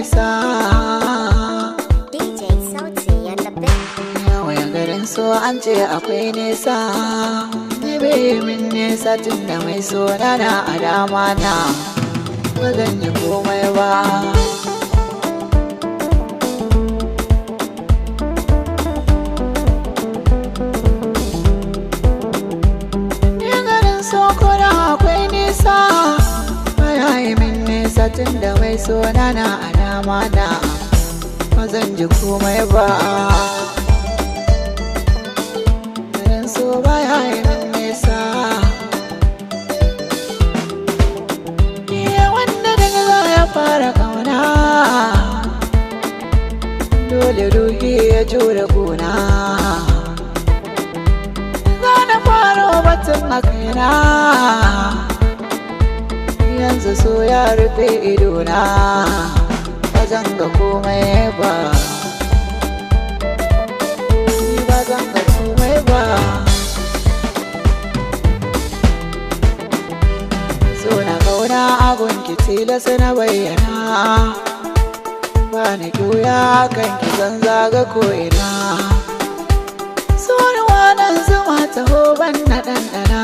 nisa. DJ Sauti and the big. Yawan garin so an ce akwai nisa. Ni bai min nisa tun da mai so na a dama na. Ba zan yi komai ba. Tun da mai so na a dama na ba zan ji komai ba. Garin so baya yi min nisa. Iya wanda daga za ya fara kauna, dole ruhi ya jure kuna. Za na faro batun a kaina, yanzu so ya rufe idona, ba zan ga komai ba. Ni ba zan ga komai ba. So na kauna agun ki tilas na bayyana, ba ni juya kan ki zan zaga ko'ina. So ni wanan zuma taho ban na ɗanɗana,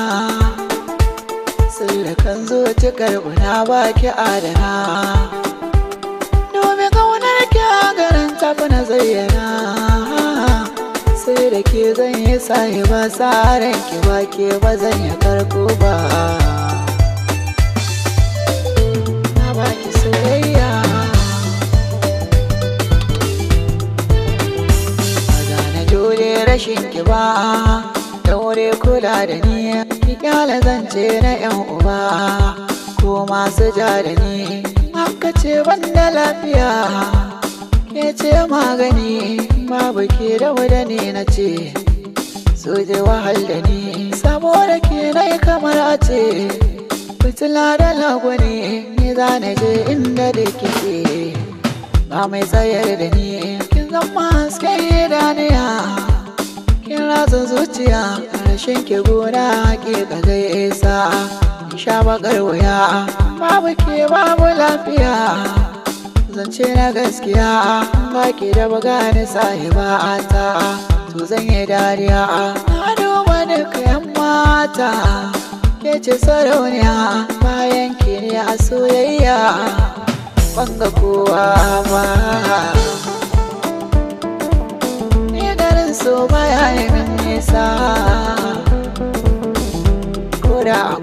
kan zo ci karbuna ba ki adana. Domin kaunar ki a garin tafi na zayyana, sai da ke zan yi sahi ba tsarin ki ba ke ba zan yi karko ba. Na ba ki soyayya, ba za na jure rashin ki ba. Daure kula da ni, ki kyala zance na 'yan uba ko masu ja da ni. Haka ce banda lafiya, ke ce magani, babu ke da ne na ce. So je wahal da ni, saboda ke nai kamar a ce. Fitila da lagwani, ni za na je inda da kike. Ba mai tsayar da ni, kin zama hasken idaniya. Kin ratsa zuciya, rashin ki gona ke ka zai isa. Sha bakar wuya, babu ke babu lafiya. Zance na gaskiya, ba ki da bagani sahiba ta. To zan yi dariya, na duba duka 'yan mata. Ke ce sarauniya, bayan ki ne a soyayya. Ban ga kowa ba. So baya yi min nisa, ko da